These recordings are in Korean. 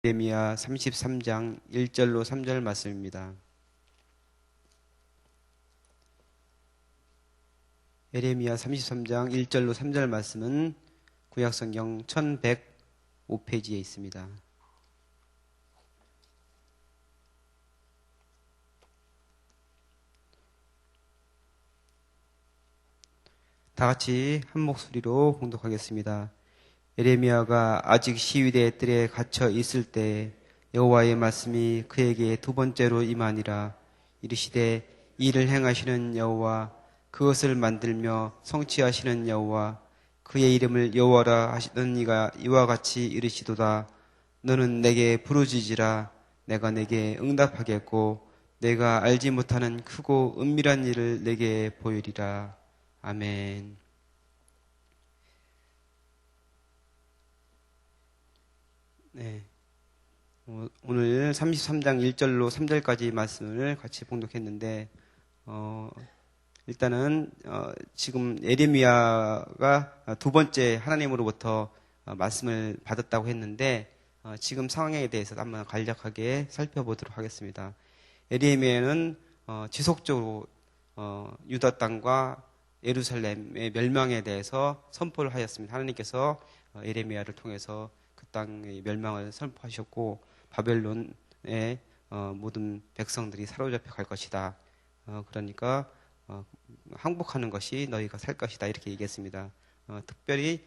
예레미야 33장 1절로 3절 말씀입니다. 예레미야 33장 1절로 3절 말씀은 구약성경 1105페이지에 있습니다. 다 같이 한 목소리로 봉독하겠습니다. 예레미야가 아직 시위대의 뜰에 갇혀 있을 때 여호와의 말씀이 그에게 두 번째로 임하니라. 이르시되 이를 행하시는 여호와, 그것을 만들며 성취하시는 여호와, 그의 이름을 여호와라 하시던 이가 이와 같이 이르시도다. 너는 내게 부르짖으라. 내가 내게 응답하겠고 내가 알지 못하는 크고 은밀한 일을 내게 보이리라. 아멘. 네. 오늘 33장 1절로 3절까지 말씀을 같이 봉독했는데, 일단은, 지금 예레미야가 두 번째 하나님으로부터 말씀을 받았다고 했는데, 지금 상황에 대해서 한번 간략하게 살펴보도록 하겠습니다. 예레미야는, 지속적으로, 유다 땅과 예루살렘의 멸망에 대해서 선포를 하였습니다. 하나님께서 예레미야를 통해서 그 땅의 멸망을 선포하셨고 바벨론의 모든 백성들이 사로잡혀 갈 것이다. 그러니까 항복하는 것이 너희가 살 것이다. 이렇게 얘기했습니다. 특별히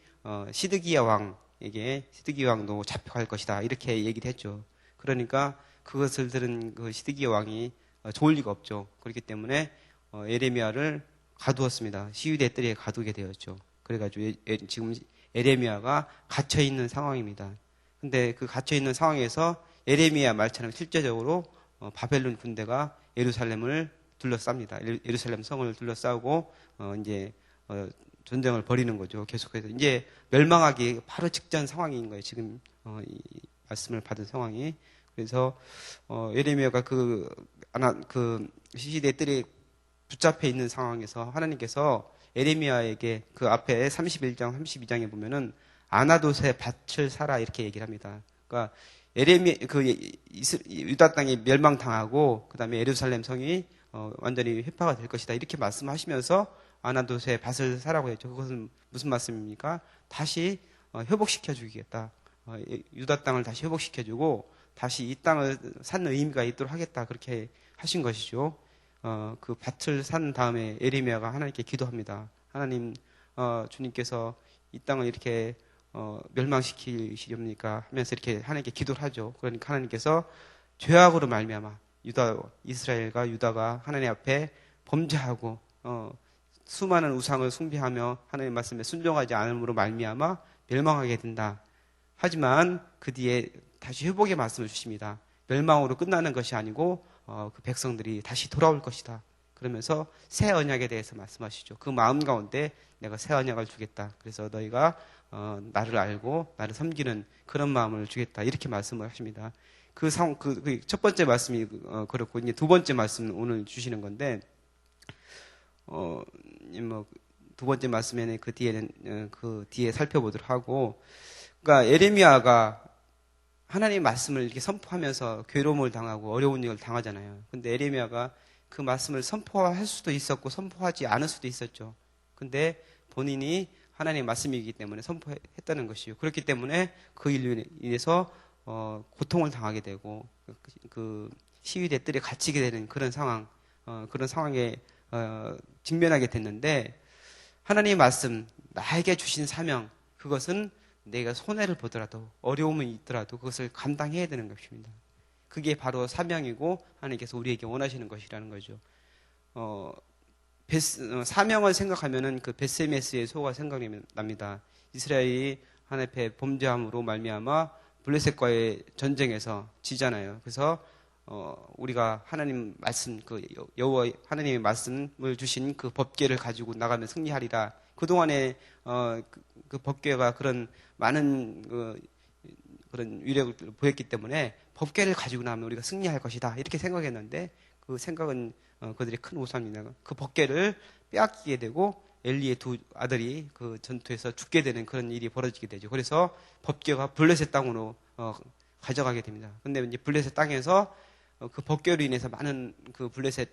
시드기야 왕도 잡혀갈 것이다. 이렇게 얘기를 했죠. 그러니까 그것을 들은 그 시드기야 왕이 좋을 리가 없죠. 그렇기 때문에 예레미야를 가두었습니다. 시위대 뜰에 가두게 되었죠. 그래가지고 지금 예레미야가 갇혀있는 상황입니다. 근데 그 갇혀있는 상황에서 예레미야 말처럼 실제적으로 바벨론 군대가 예루살렘을 둘러쌉니다. 예루살렘 성을 둘러싸고 이제 전쟁을 벌이는 거죠. 계속해서 이제 멸망하기 바로 직전 상황인 거예요. 지금 이 말씀을 받은 상황이. 그래서 예레미야가 그 시시대 뜰에 붙잡혀 있는 상황에서 하나님께서 예레미야에게 그 앞에 31장, 32장에 보면은 아나돗의 밭을 사라 이렇게 얘기를 합니다. 그러니까 유다 땅이 멸망당하고 그다음에 예루살렘 성이 완전히 회파가 될 것이다 이렇게 말씀하시면서 아나돗의 밭을 사라고 했죠. 그것은 무슨 말씀입니까? 다시 회복시켜 주겠다. 유다 땅을 다시 회복시켜 주고 다시 이 땅을 사는 의미가 있도록 하겠다 그렇게 하신 것이죠. 그 밭을 산 다음에 예레미야가 하나님께 기도합니다. 하나님, 주님께서 이 땅을 이렇게 멸망시키시렵니까? 하면서 이렇게 하나님께 기도를 하죠. 그러니까 하나님께서 죄악으로 말미암아 이스라엘과 유다가 하나님 앞에 범죄하고 수많은 우상을 숭배하며 하나님의 말씀에 순종하지 않음으로 말미암아 멸망하게 된다. 하지만 그 뒤에 다시 회복의 말씀을 주십니다. 멸망으로 끝나는 것이 아니고 그 백성들이 다시 돌아올 것이다. 그러면서 새 언약에 대해서 말씀하시죠. 그 마음 가운데 내가 새 언약을 주겠다. 그래서 너희가 나를 알고 나를 섬기는 그런 마음을 주겠다. 이렇게 말씀을 하십니다. 그 첫 번째 말씀이 그렇고 이제 두 번째 말씀 오늘 주시는 건데 두 번째 말씀에는 그 뒤에 살펴보도록 하고, 그러니까 예레미야가 하나님의 말씀을 이렇게 선포하면서 괴로움을 당하고 어려운 일을 당하잖아요. 근데 예레미야가 그 말씀을 선포할 수도 있었고 선포하지 않을 수도 있었죠. 근데 본인이 하나님의 말씀이기 때문에 선포했다는 것이요. 그렇기 때문에 그 일로 인해서 고통을 당하게 되고 그 시위대 뜰에 갇히게 되는 그런 상황에 직면하게 됐는데, 하나님의 말씀, 나에게 주신 사명, 그것은 내가 손해를 보더라도 어려움이 있더라도 그것을 감당해야 되는 것입니다. 그게 바로 사명이고 하나님께서 우리에게 원하시는 것이라는 거죠. 사명을 생각하면은 그 베스메스의 소가 생각납니다. 이스라엘이 하나님 앞에 범죄함으로 말미암아 블레셋과의 전쟁에서 지잖아요. 그래서 우리가 하나님 말씀, 여호와 하나님의 말씀을 주신 그 법궤를 가지고 나가면 승리하리라. 그동안에 그 법궤가 그런 많은 그런 위력을 보였기 때문에 법궤를 가지고 나면 우리가 승리할 것이다 이렇게 생각했는데, 그 생각은 그들의 큰 오산입니다. 그 법궤를 빼앗기게 되고 엘리의 두 아들이 그 전투에서 죽게 되는 그런 일이 벌어지게 되죠. 그래서 법궤가 블레셋 땅으로 가져가게 됩니다. 근데 이제 블레셋 땅에서 그 법궤로 인해서 많은 그 블레셋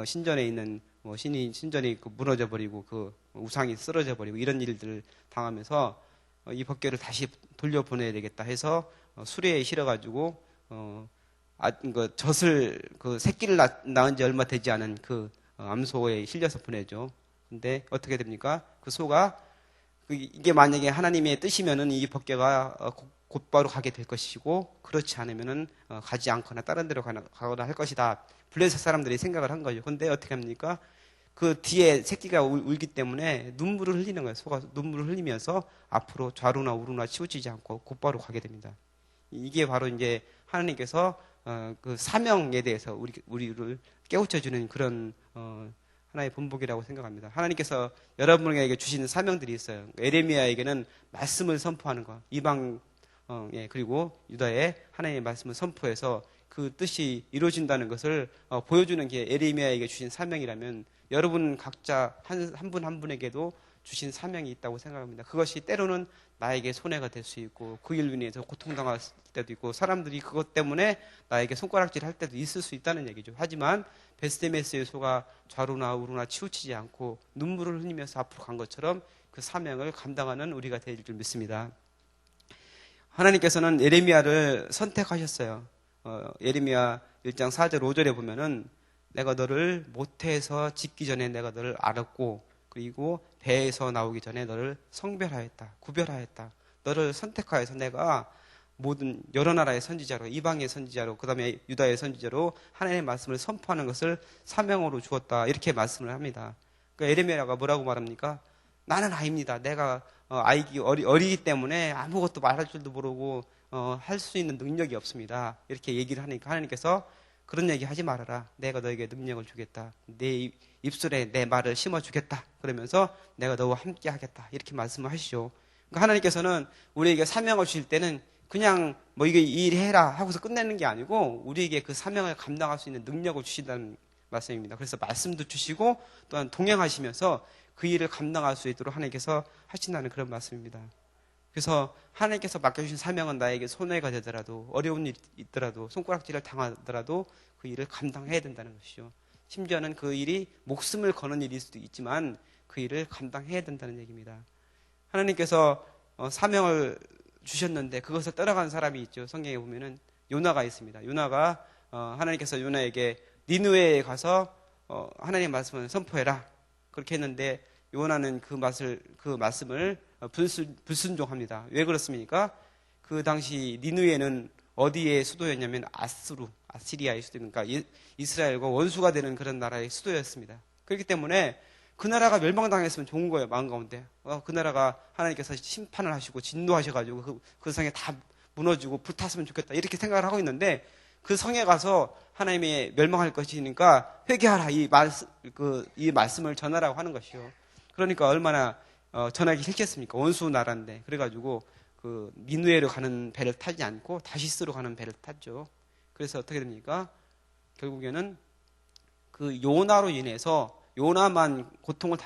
신전에 있는 신전이 무너져 버리고 그 우상이 쓰러져 버리고 이런 일들을 당하면서 이 법궤를 다시 돌려보내야 되겠다 해서 수레에 실어가지고 젖을 새끼를 낳은 지 얼마 되지 않은 그 암소에 실려서 보내죠. 근데 어떻게 됩니까? 그 소가 이게 만약에 하나님의 뜻이면은 이 법궤가 곧바로 가게 될 것이고 그렇지 않으면은 가지 않거나 다른 데로 가거나 할 것이다. 블레셋 사람들이 생각을 한 거죠. 근데 어떻게 합니까? 그 뒤에 새끼가 울기 때문에 눈물을 흘리는 거예요. 소가 눈물을 흘리면서 앞으로 좌로나 우로나 치우치지 않고 곧바로 가게 됩니다. 이게 바로 이제 하나님께서 그 사명에 대해서 우리를 깨우쳐주는 그런 하나의 본보기라고 생각합니다. 하나님께서 여러분에게 주시는 사명들이 있어요. 에레미야에게는 말씀을 선포하는 것, 이방 그리고 유다에 하나님의 말씀을 선포해서 그 뜻이 이루어진다는 것을 보여주는 게 에레미야에게 주신 사명이라면 여러분 각자 한 분 한 분에게도 주신 사명이 있다고 생각합니다. 그것이 때로는 나에게 손해가 될 수 있고 그 일로 인해서 고통당할 때도 있고 사람들이 그것 때문에 나에게 손가락질 할 때도 있을 수 있다는 얘기죠. 하지만 베스데메스의 소가 좌로나 우로나 치우치지 않고 눈물을 흘리면서 앞으로 간 것처럼 그 사명을 감당하는 우리가 될 줄 믿습니다. 하나님께서는 예레미야를 선택하셨어요. 예레미야 1장 4절 5절에 보면은 내가 너를 모태에서 짓기 전에 내가 너를 알았고 그리고 배에서 나오기 전에 너를 성별하였다. 구별하였다. 너를 선택하여서 내가 모든 여러 나라의 선지자로 이방의 선지자로 그 다음에 유다의 선지자로 하나님의 말씀을 선포하는 것을 사명으로 주었다. 이렇게 말씀을 합니다. 그러니까 예레미야가 뭐라고 말합니까? 나는 아입니다. 내가 어리기 때문에 아무것도 말할 줄도 모르고 할 수 있는 능력이 없습니다. 이렇게 얘기를 하니까 하나님께서 그런 얘기 하지 말아라. 내가 너에게 능력을 주겠다. 내 입술에 내 말을 심어주겠다. 그러면서 내가 너와 함께 하겠다. 이렇게 말씀을 하시죠. 그러니까 하나님께서는 우리에게 사명을 주실 때는 그냥 이게 일해라 하고서 끝내는 게 아니고 우리에게 그 사명을 감당할 수 있는 능력을 주신다는 말씀입니다. 그래서 말씀도 주시고 또한 동행하시면서 그 일을 감당할 수 있도록 하나님께서 하신다는 그런 말씀입니다. 그래서 하나님께서 맡겨주신 사명은 나에게 손해가 되더라도 어려운 일이 있더라도 손가락질을 당하더라도 그 일을 감당해야 된다는 것이죠. 심지어는 그 일이 목숨을 거는 일일 수도 있지만 그 일을 감당해야 된다는 얘기입니다. 하나님께서 사명을 주셨는데 그것을 따라간 사람이 있죠. 성경에 보면은 요나가 있습니다. 요나가 하나님께서 요나에게 니느웨에 가서 하나님의 말씀을 선포해라. 그렇게 했는데 요나는 그 말씀을 불순종합니다. 왜 그렇습니까? 그 당시 니느웨는 어디의 수도였냐면 아시리아의 수도입니까? 이스라엘과 원수가 되는 그런 나라의 수도였습니다. 그렇기 때문에 그 나라가 멸망당했으면 좋은 거예요, 마음 가운데. 그 나라가 하나님께서 심판을 하시고 진노하셔가지고 그 성에 다 무너지고 불탔으면 좋겠다. 이렇게 생각을 하고 있는데 그 성에 가서 하나님이 멸망할 것이니까 회개하라. 이 말씀을 전하라고 하는 것이요. 그러니까 얼마나 전하기 싫겠습니까? 원수 나라인데. 그래가지고 그 니느웨로 가는 배를 타지 않고 다시스로 가는 배를 탔죠. 그래서 어떻게 됩니까? 결국에는 그 요나로 인해서 요나만 고통을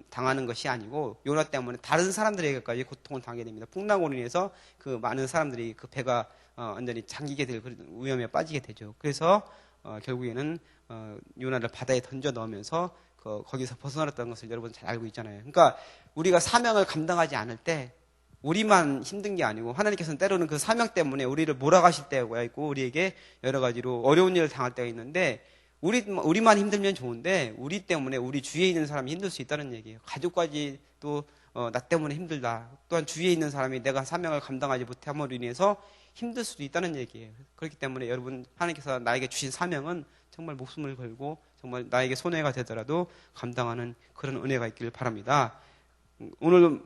당하는 것이 아니고 요나 때문에 다른 사람들에게까지 고통을 당하게 됩니다. 풍랑으로 인해서 그 많은 사람들이 그 배가 완전히 잠기게 될 위험에 빠지게 되죠. 그래서 결국에는 요나를 바다에 던져 넣으면서 거기서 벗어났다는 것을 여러분 잘 알고 있잖아요. 그러니까 우리가 사명을 감당하지 않을 때 우리만 힘든 게 아니고 하나님께서는 때로는 그 사명 때문에 우리를 몰아가실 때가 있고 우리에게 여러 가지로 어려운 일을 당할 때가 있는데 우리만 힘들면 좋은데 우리 때문에 우리 주위에 있는 사람이 힘들 수 있다는 얘기예요. 가족까지 또 나 때문에 힘들다. 또한 주위에 있는 사람이 내가 사명을 감당하지 못함으로 인해서 힘들 수도 있다는 얘기예요. 그렇기 때문에 여러분 하나님께서 나에게 주신 사명은 정말 목숨을 걸고 정말 나에게 손해가 되더라도 감당하는 그런 은혜가 있기를 바랍니다. 오늘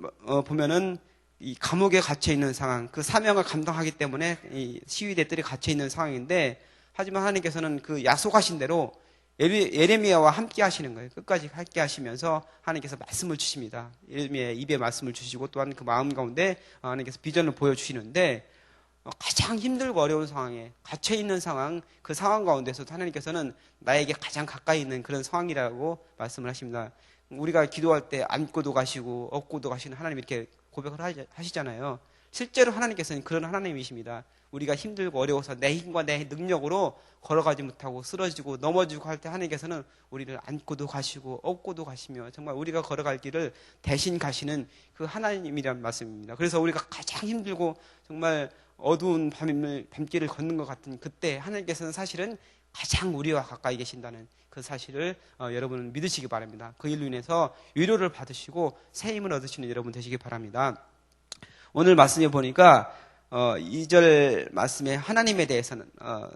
보면은 이 감옥에 갇혀 있는 상황, 그 사명을 감당하기 때문에 이 시위대들이 갇혀 있는 상황인데 하지만 하나님께서는 그 약속하신 대로 예레미야와 함께 하시는 거예요. 끝까지 함께 하시면서 하나님께서 말씀을 주십니다. 예레미야의 입에 말씀을 주시고 또한 그 마음 가운데 하나님께서 비전을 보여주시는데 가장 힘들고 어려운 상황에 갇혀있는 상황, 그 상황 가운데서도 하나님께서는 나에게 가장 가까이 있는 그런 상황이라고 말씀을 하십니다. 우리가 기도할 때 안고도 가시고 업고도 가시는 하나님 이렇게 고백을 하시잖아요. 실제로 하나님께서는 그런 하나님이십니다. 우리가 힘들고 어려워서 내 힘과 내 능력으로 걸어가지 못하고 쓰러지고 넘어지고 할 때 하나님께서는 우리를 안고도 가시고 업고도 가시며 정말 우리가 걸어갈 길을 대신 가시는 그 하나님이란 말씀입니다. 그래서 우리가 가장 힘들고 정말 어두운 밤길을 걷는 것 같은 그때 하나님께서는 사실은 가장 우리와 가까이 계신다는 그 사실을 여러분은 믿으시기 바랍니다. 그 일로 인해서 위로를 받으시고 새 힘을 얻으시는 여러분 되시기 바랍니다. 오늘 말씀에 보니까 2절 말씀에 하나님에 대해서는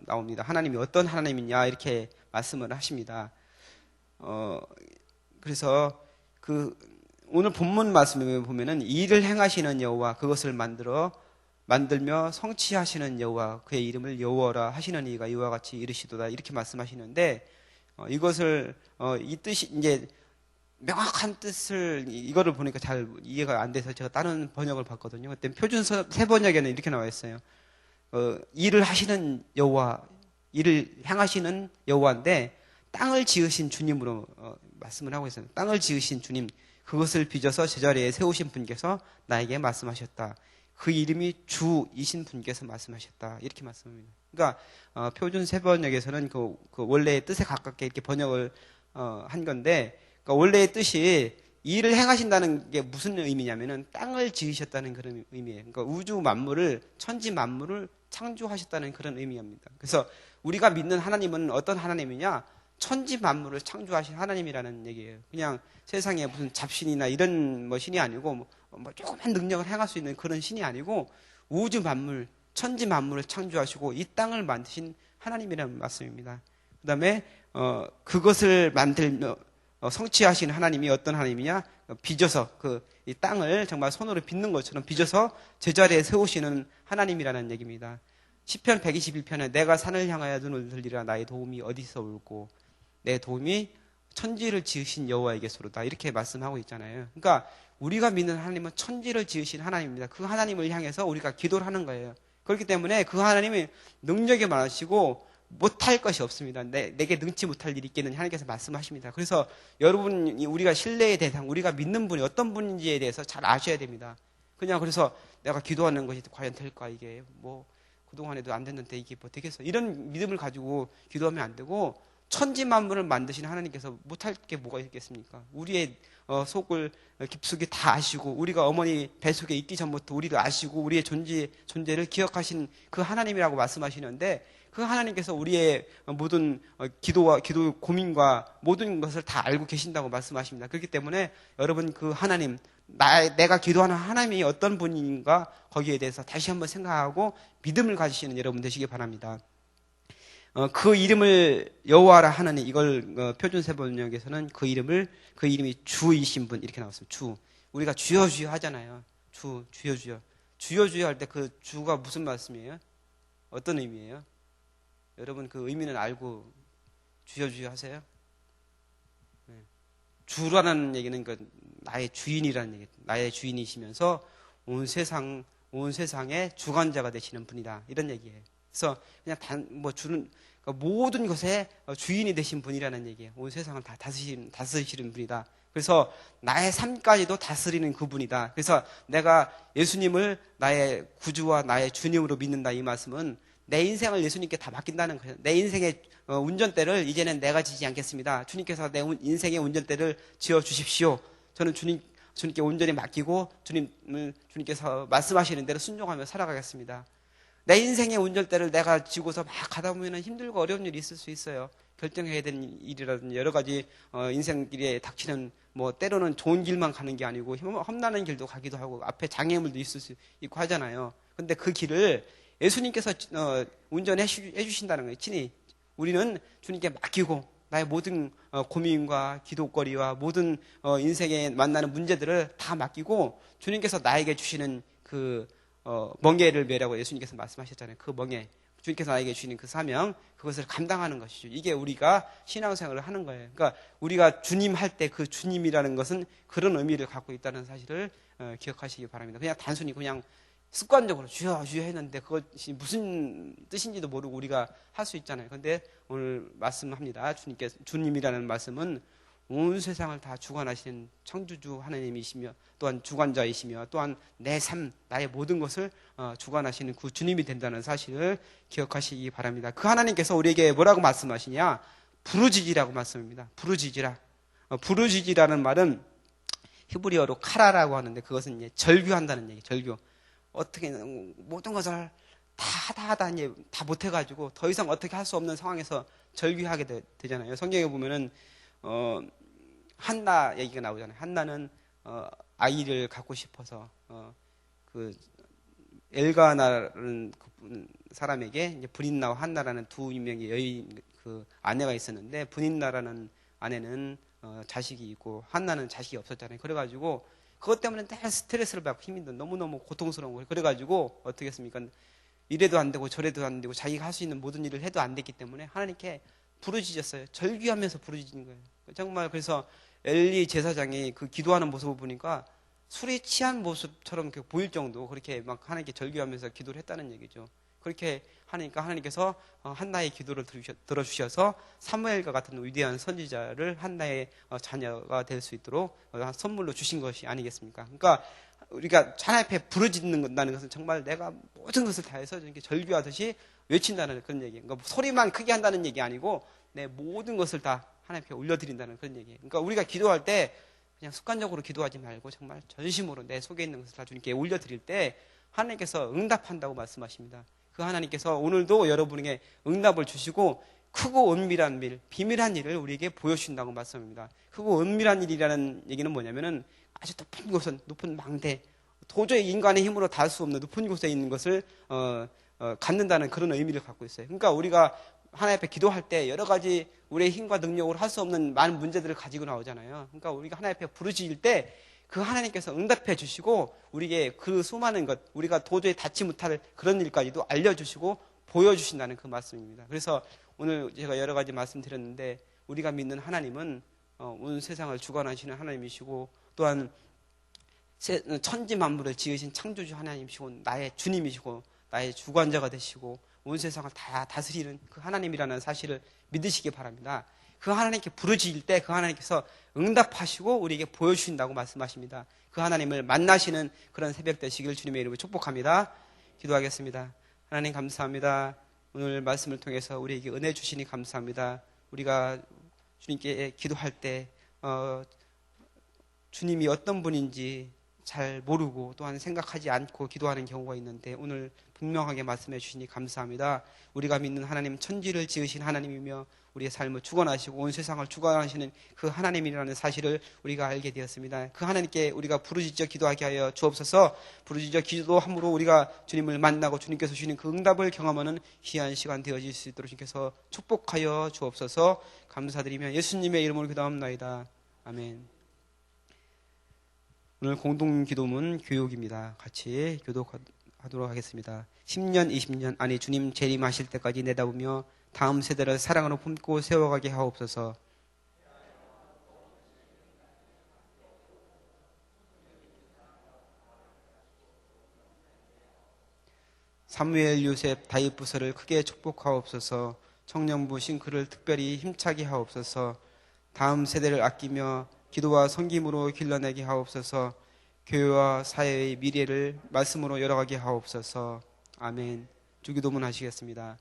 나옵니다. 하나님이 어떤 하나님이냐 이렇게 말씀을 하십니다. 그래서 오늘 본문 말씀에 보면은 일을 행하시는 여호와 그것을 만들며 성취하시는 여호와 그의 이름을 여호와라 하시는 이가 이와 같이 이르시도다 이렇게 말씀하시는데 이것을 이 뜻이 이제 명확한 뜻을 이거를 보니까 잘 이해가 안 돼서 제가 다른 번역을 봤거든요. 그때 표준 새 번역에는 이렇게 나와 있어요. 일을 하시는 여호와, 일을 행하시는 여호와인데 땅을 지으신 주님으로 말씀을 하고 있어요. 땅을 지으신 주님, 그것을 빚어서 제자리에 세우신 분께서 나에게 말씀하셨다. 그 이름이 주이신 분께서 말씀하셨다. 이렇게 말씀합니다. 그러니까 표준 새 번역에서는 그 원래의 뜻에 가깝게 이렇게 번역을 한 건데, 그러니까 원래의 뜻이 일을 행하신다는 게 무슨 의미냐면은 땅을 지으셨다는 그런 의미예요. 그러니까 우주 만물을, 천지 만물을 창조하셨다는 그런 의미입니다. 그래서 우리가 믿는 하나님은 어떤 하나님이냐? 천지 만물을 창조하신 하나님이라는 얘기예요. 그냥 세상에 무슨 잡신이나 이런 신이 아니고 뭐 조그만 능력을 행할 수 있는 그런 신이 아니고 우주 만물, 천지 만물을 창조하시고 이 땅을 만드신 하나님이라는 말씀입니다. 그 다음에 그것을 만들며 성취하신 하나님이 어떤 하나님이냐? 빚어서 이 땅을 정말 손으로 빚는 것처럼 빚어서 제자리에 세우시는 하나님이라는 얘기입니다. 시편 121편에 내가 산을 향하여 눈을 들리라 나의 도움이 어디서 올고 내 도움이 천지를 지으신 여호와에게서로다 이렇게 말씀하고 있잖아요. 그러니까 우리가 믿는 하나님은 천지를 지으신 하나님입니다. 그 하나님을 향해서 우리가 기도를 하는 거예요. 그렇기 때문에 그 하나님이 능력이 많으시고 못할 것이 없습니다. 내게 능치 못할 일이 있겠느냐 하나님께서 말씀하십니다. 그래서 여러분이 우리가 신뢰의 대상, 우리가 믿는 분이 어떤 분인지에 대해서 잘 아셔야 됩니다. 그냥 그래서 내가 기도하는 것이 과연 될까 이게 그동안에도 안 됐는데 이게 되겠어. 이런 믿음을 가지고 기도하면 안 되고 천지 만물을 만드신 하나님께서 못할 게 뭐가 있겠습니까? 우리의 속을 깊숙이 다 아시고 우리가 어머니 뱃속에 있기 전부터 우리를 아시고 우리의 존재를 기억하신 그 하나님이라고 말씀하시는데 그 하나님께서 우리의 모든 기도 고민과 모든 것을 다 알고 계신다고 말씀하십니다. 그렇기 때문에 여러분 그 하나님 내가 기도하는 하나님이 어떤 분인가 거기에 대해서 다시 한번 생각하고 믿음을 가지시는 여러분 되시기 바랍니다. 그 이름을 여호와라 하느니 이걸 표준 새 번역에서는 그 이름이 주이신 분 이렇게 나왔어요. 주. 우리가 주여 주여 하잖아요. 주여 주여. 주여 주여 할 때 그 주가 무슨 말씀이에요? 어떤 의미예요? 여러분 그 의미는 알고 주여 주여 하세요? 네. 주라는 얘기는 나의 주인이라는 얘기. 나의 주인이시면서 온 세상의 주관자가 되시는 분이다. 이런 얘기예요. 그래서 그냥 주는 모든 것의 주인이 되신 분이라는 얘기예요. 온 세상을 다 다스리시는 분이다. 그래서 나의 삶까지도 다스리는 그분이다. 그래서 내가 예수님을 나의 구주와 나의 주님으로 믿는다. 이 말씀은 내 인생을 예수님께 다 맡긴다는 거예요. 내 인생의 운전대를 이제는 내가 지지 않겠습니다. 주님께서 내 인생의 운전대를 지어 주십시오. 저는 주님께 온전히 맡기고 주님께서 말씀하시는 대로 순종하며 살아가겠습니다. 내 인생의 운전대를 내가 지고서 막 가다 보면 힘들고 어려운 일이 있을 수 있어요. 결정해야 되는 일이라든지 여러 가지 인생길에 닥치는 때로는 좋은 길만 가는 게 아니고 험난한 길도 가기도 하고 앞에 장애물도 있을 수 있고 하잖아요. 근데 그 길을 예수님께서 운전해 주신다는 거예요. 친히 우리는 주님께 맡기고 나의 모든 고민과 기도거리와 모든 인생에 만나는 문제들을 다 맡기고 주님께서 나에게 주시는 멍에를 메라고 예수님께서 말씀하셨잖아요. 그 멍에 주님께서 나에게 주시는 그 사명 그것을 감당하는 것이죠. 이게 우리가 신앙생활을 하는 거예요. 그러니까 우리가 주님 할 때 그 주님이라는 것은 그런 의미를 갖고 있다는 사실을 기억하시기 바랍니다. 그냥 단순히 그냥 습관적으로 주여 주여 했는데 그것이 무슨 뜻인지도 모르고 우리가 할 수 있잖아요. 그런데 오늘 말씀합니다. 주님이라는 말씀은 온 세상을 다 주관하시는 창조주 하나님이시며 또한 주관자이시며 또한 내 삶, 나의 모든 것을 주관하시는 그 주님이 된다는 사실을 기억하시기 바랍니다. 그 하나님께서 우리에게 뭐라고 말씀하시냐? 부르짖으라고 말씀합니다. 부르짖으라. 부르짖으라는 말은 히브리어로 카라라고 하는데 그것은 이제 절규한다는 얘기. 절규. 어떻게 모든 것을 다 못해가지고 더 이상 어떻게 할 수 없는 상황에서 절규하게 되잖아요. 성경에 보면은 한나 얘기가 나오잖아요. 한나는 아이를 갖고 싶어서 그 엘가나라는 사람에게 이제 브린나와 한나라는 두 명의 여인 그 아내가 있었는데 브린나라는 아내는 자식이 있고 한나는 자식이 없었잖아요. 그래가지고 그것 때문에 늘 스트레스를 받고 힘이 너무너무 고통스러운 거예요. 그래가지고 어떻게 했습니까? 이래도 안 되고 저래도 안 되고 자기가 할 수 있는 모든 일을 해도 안 됐기 때문에 하나님께 부르짖었어요. 절규하면서 부르짖는 거예요. 정말 그래서 엘리 제사장이 그 기도하는 모습을 보니까 술에 취한 모습처럼 보일 정도 그렇게 막 하나님께 절규하면서 기도를 했다는 얘기죠. 그렇게 하니까 하나님께서 한나의 기도를 들어주셔서 사무엘과 같은 위대한 선지자를 한나의 자녀가 될 수 있도록 선물로 주신 것이 아니겠습니까? 그러니까 우리가 하나님 앞에 부르짖는다는 것은 정말 내가 모든 것을 다해서 이렇게 절규하듯이 외친다는 그런 얘기예요. 그러니까 소리만 크게 한다는 얘기 아니고 내 모든 것을 다 하나님 앞에 올려드린다는 그런 얘기예요. 그러니까 우리가 기도할 때 그냥 습관적으로 기도하지 말고 정말 전심으로 내 속에 있는 것을 다 주님께 올려드릴 때 하나님께서 응답한다고 말씀하십니다. 그 하나님께서 오늘도 여러분에게 응답을 주시고 크고 은밀한 일, 비밀한 일을 우리에게 보여주신다고 말씀합니다. 크고 은밀한 일이라는 얘기는 뭐냐면은 아주 높은 곳은 높은 망대, 도저히 인간의 힘으로 닿을 수 없는 높은 곳에 있는 것을 갖는다는 그런 의미를 갖고 있어요. 그러니까 우리가 하나님 앞에 기도할 때 여러 가지 우리의 힘과 능력으로 할 수 없는 많은 문제들을 가지고 나오잖아요. 그러니까 우리가 하나님 앞에 부르짖을 때 그 하나님께서 응답해 주시고 우리에게 그 수많은 것, 우리가 도저히 닿지 못할 그런 일까지도 알려주시고 보여주신다는 그 말씀입니다. 그래서 오늘 제가 여러 가지 말씀드렸는데 우리가 믿는 하나님은 온 세상을 주관하시는 하나님이시고 또한 천지 만물을 지으신 창조주 하나님이시고 나의 주님이시고 나의 주관자가 되시고 온 세상을 다 다스리는 그 하나님이라는 사실을 믿으시기 바랍니다. 그 하나님께 부르짖을 때 그 하나님께서 응답하시고 우리에게 보여주신다고 말씀하십니다. 그 하나님을 만나시는 그런 새벽 되시길 주님의 이름으로 축복합니다. 기도하겠습니다. 하나님 감사합니다. 오늘 말씀을 통해서 우리에게 은혜 주시니 감사합니다. 우리가 주님께 기도할 때 주님이 어떤 분인지 잘 모르고 또한 생각하지 않고 기도하는 경우가 있는데 오늘 분명하게 말씀해 주시니 감사합니다. 우리가 믿는 하나님 천지를 지으신 하나님이며 우리의 삶을 주관하시고 온 세상을 주관하시는 그 하나님이라는 사실을 우리가 알게 되었습니다. 그 하나님께 우리가 부르짖어 기도하게 하여 주옵소서. 부르짖어 기도함으로 우리가 주님을 만나고 주님께서 주시는 그 응답을 경험하는 귀한 시간 되어질 수 있도록 주님께서 축복하여 주옵소서. 감사드리며 예수님의 이름으로 기도합나이다. 아멘. 오늘 공동 기도문 교육입니다. 같이 교독하도록 하겠습니다. 10년, 20년 아니 주님 재림하실 때까지 내다보며 다음 세대를 사랑으로 품고 세워가게 하옵소서. 사무엘, 요셉, 다윗 부서를 크게 축복하옵소서. 청년부 싱크를 특별히 힘차게 하옵소서. 다음 세대를 아끼며 기도와 섬김으로 길러내게 하옵소서. 교회와 사회의 미래를 말씀으로 열어가게 하옵소서. 아멘. 주기도문 하시겠습니다.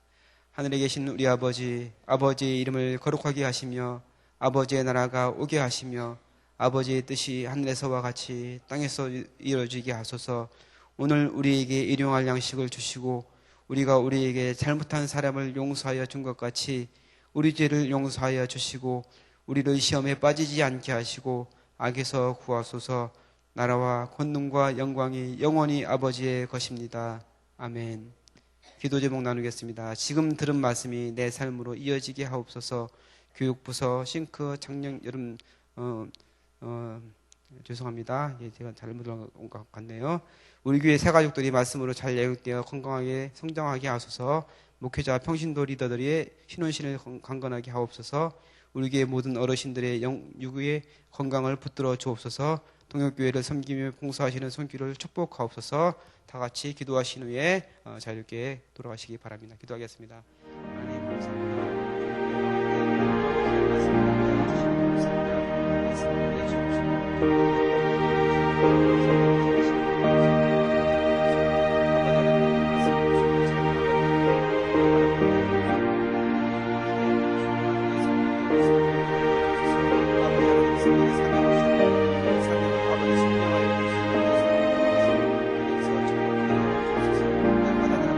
하늘에 계신 우리 아버지, 아버지의 이름을 거룩하게 하시며 아버지의 나라가 오게 하시며 아버지의 뜻이 하늘에서와 같이 땅에서 이루어지게 하소서. 오늘 우리에게 일용할 양식을 주시고 우리가 우리에게 잘못한 사람을 용서하여 준 것 같이 우리 죄를 용서하여 주시고 우리를 시험에 빠지지 않게 하시고 악에서 구하소서. 나라와 권능과 영광이 영원히 아버지의 것입니다. 아멘. 기도 제목 나누겠습니다. 지금 들은 말씀이 내 삶으로 이어지게 하옵소서. 교육부서 싱크 작년 여름 죄송합니다. 제가 잘못 온 것 같네요. 우리 교회 새 가족들이 말씀으로 잘 양육되어 건강하게 성장하게 하소서. 목회자 평신도 리더들의 신혼신을 강건하게 하옵소서. 우리 교회 모든 어르신들의 육의 건강을 붙들어 주옵소서. 동역교회를 섬기며 봉사하시는 손길을 축복하옵소서. 다 같이 기도하신 후에 자유롭게 돌아가시기 바랍니다. 기도하겠습니다. 하나님 감사합니다.